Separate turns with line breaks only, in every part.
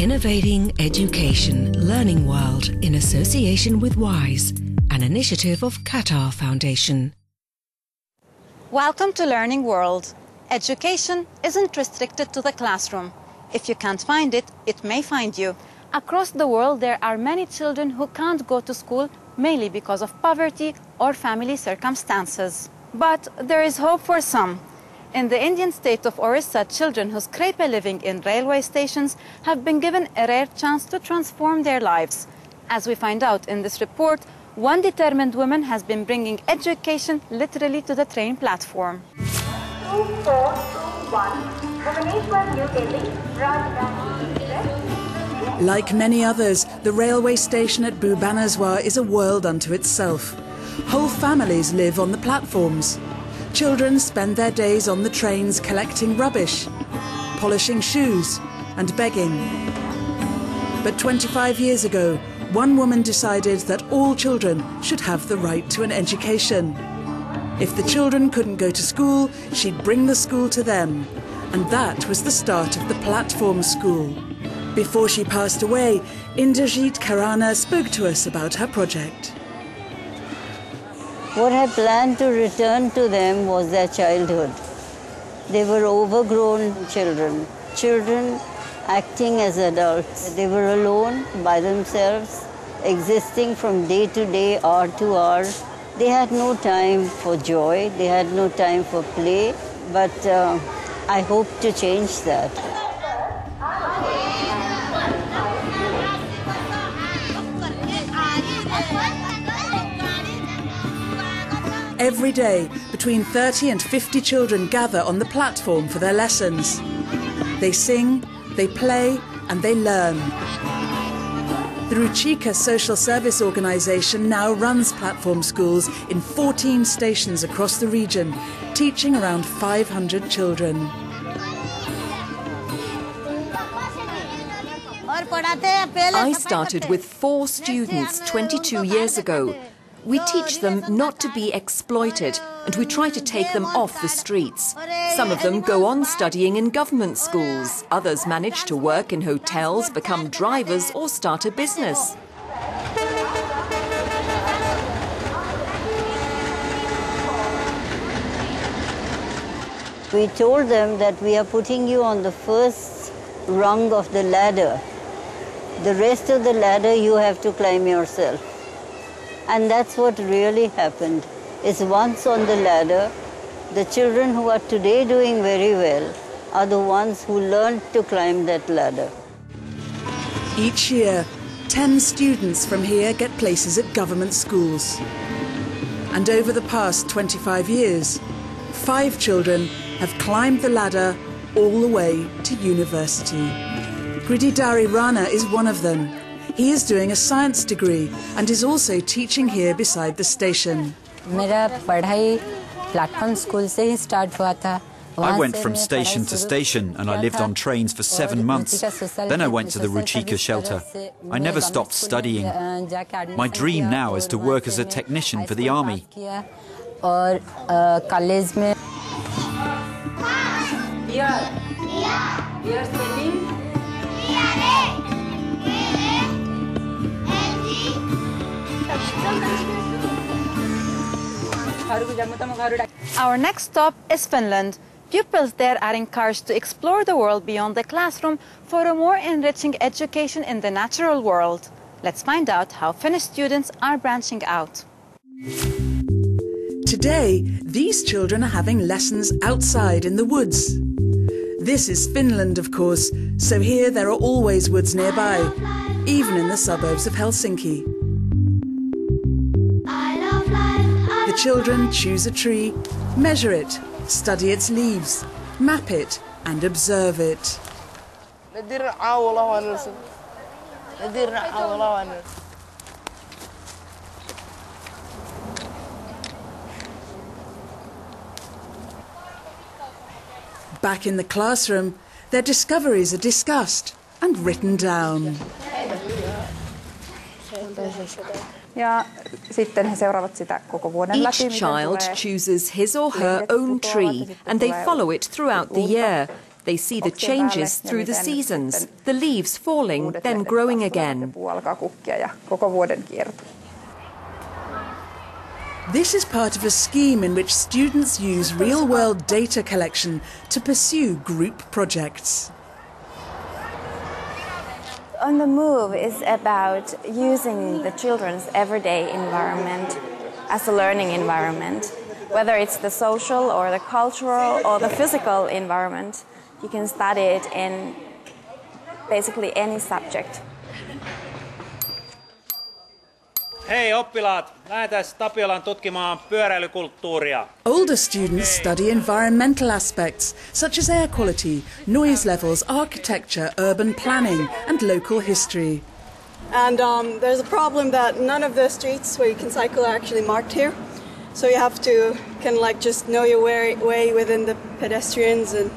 Innovating Education Learning World in association with WISE, an initiative of Qatar Foundation.
Welcome to Learning World. Education isn't restricted to the classroom. If you can't find it, it may find you. Across the world, there are many children who can't go to school, mainly because of poverty or family circumstances. But there is hope for some. In the Indian state of Orissa, children who scrape a living in railway stations have been given a rare chance to transform their lives. As we find out in this report, one determined woman has been bringing education literally to the train platform.
2421, like many others, the railway station at Bhubaneswar is a world unto itself. Whole families live on the platforms. Children spend their days on the trains collecting rubbish, polishing shoes and begging. But 25 years ago, one woman decided that all children should have the right to an education. If the children couldn't go to school, she'd bring the school to them. And that was the start of the platform school. Before she passed away, Indrajit Karana spoke to us about her project.
What I planned to return to them was their childhood. They were overgrown children, children acting as adults. They were alone by themselves, existing from day to day, hour to hour. They had no time for joy, they had no time for play, but I hope to change that.
Every day, between 30 and 50 children gather on the platform for their lessons. They sing, they play, and they learn. The Ruchika Social Service Organisation now runs platform schools in 14 stations across the region, teaching around 500 children.
I started with 4 students 22 years ago. We teach them not to be exploited, and we try to take them off the streets. Some of them go on studying in government schools. Others manage to work in hotels, become drivers, or start a business.
We told them that we are putting you on the first rung of the ladder. The rest of the ladder you have to climb yourself. And that's what really happened, is once on the ladder, the children who are today doing very well are the ones who learned to climb that ladder.
Each year, 10 students from here get places at government schools. And over the past 25 years, 5 children have climbed the ladder all the way to university. Grididari Rana is one of them. He is doing a science degree and is also teaching here beside the station.
I
went from station to station and I lived on trains for 7 months. Then I went to the Ruchika shelter. I never stopped studying. My dream now is to work as a technician for the army.
Our next stop is Finland. Pupils there are encouraged to explore the world beyond the classroom for a more enriching education in the natural world. Let's find out how Finnish students are branching out.
Today, these children are having lessons outside in the woods. This is Finland, of course, so here there are always woods nearby, even in the suburbs of Helsinki. The children choose a tree, measure it, study its leaves, map it and observe it. Back in the classroom, their discoveries are discussed and written down.
Each child chooses his or her own tree and they follow it throughout the year. They see the changes through the seasons, the leaves falling, then growing again.
This is part of a scheme in which students use real-world data collection to pursue group projects.
On the Move is about using the children's everyday environment as a learning environment. Whether it's the social or the cultural or the physical environment, you can study it in basically any subject.
Hei oppilaat, lähdetään Tapiolaan tutkimaan pyöräilykulttuuria.
Older students study environmental aspects such as air quality, noise levels, architecture, urban planning and local history.
And there's a problem that none of the streets where you can cycle are actually marked here. So you have to kind of like just know your way within the pedestrians. And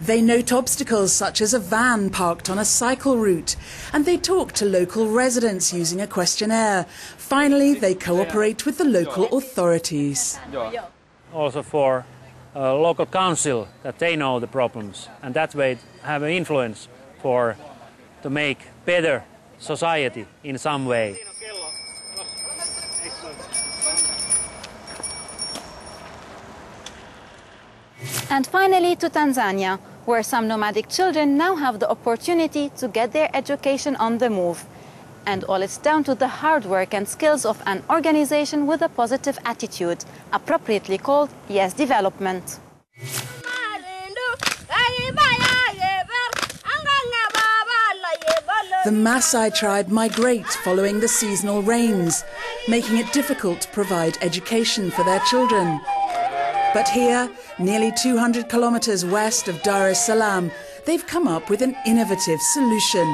they note obstacles such as a van parked on a cycle route, and they talk to local residents using a questionnaire. Finally, they cooperate with the local authorities.
Also for local council, that they know the problems, and that way have an influence to make better society in some way.
And finally to Tanzania, where some nomadic children now have the opportunity to get their education on the move. And all it's down to the hard work and skills of an organization with a positive attitude, appropriately called Yes Development.
The Masai tribe migrate following the seasonal rains, making it difficult to provide education for their children. But here, nearly 200 kilometers west of Dar es Salaam, they've come up with an innovative solution.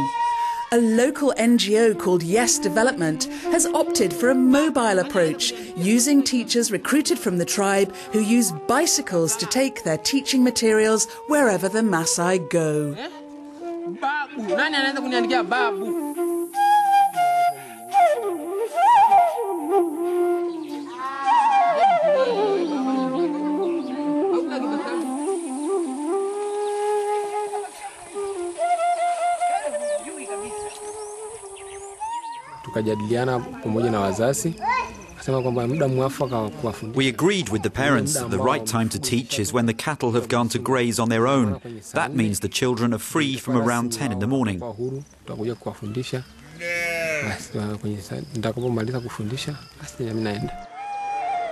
A local NGO called Yes Development has opted for a mobile approach, using teachers recruited from the tribe who use bicycles to take their teaching materials wherever the Masai go.
We agreed with the parents that the right time to teach is when the cattle have gone to graze on their own. That means the children are free from around 10 in the morning.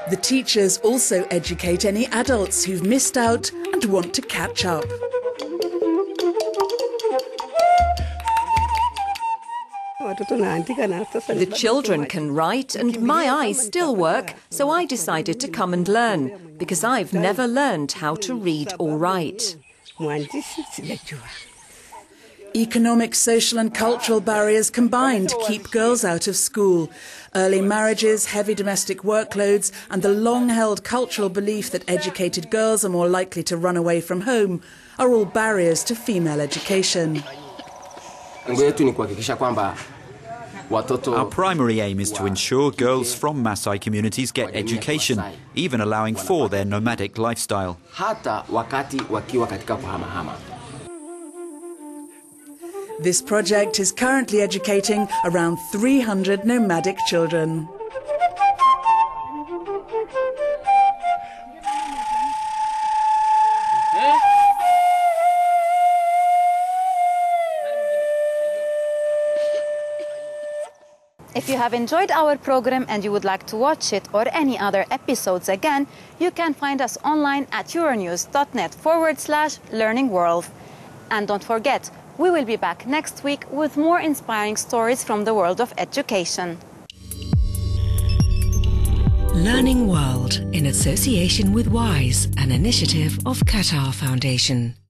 The teachers also educate any adults who've missed out and want to catch up.
The children can write and my eyes still work, so I decided to come and learn, because I've never learned how to read or write.
Economic, social and cultural barriers combine to keep girls out of school. Early marriages, heavy domestic workloads and the long-held cultural belief that educated girls are more likely to run away from home are all barriers to female education.
Our primary aim is to ensure girls from Masai communities get education, even allowing for their nomadic lifestyle.
This project is currently educating around 300 nomadic children.
If you have enjoyed our program and you would like to watch it or any other episodes again, you can find us online at euronews.net/learningworld. And don't forget, we will be back next week with more inspiring stories from the world of education.
Learning World in association with WISE, an initiative of Qatar Foundation.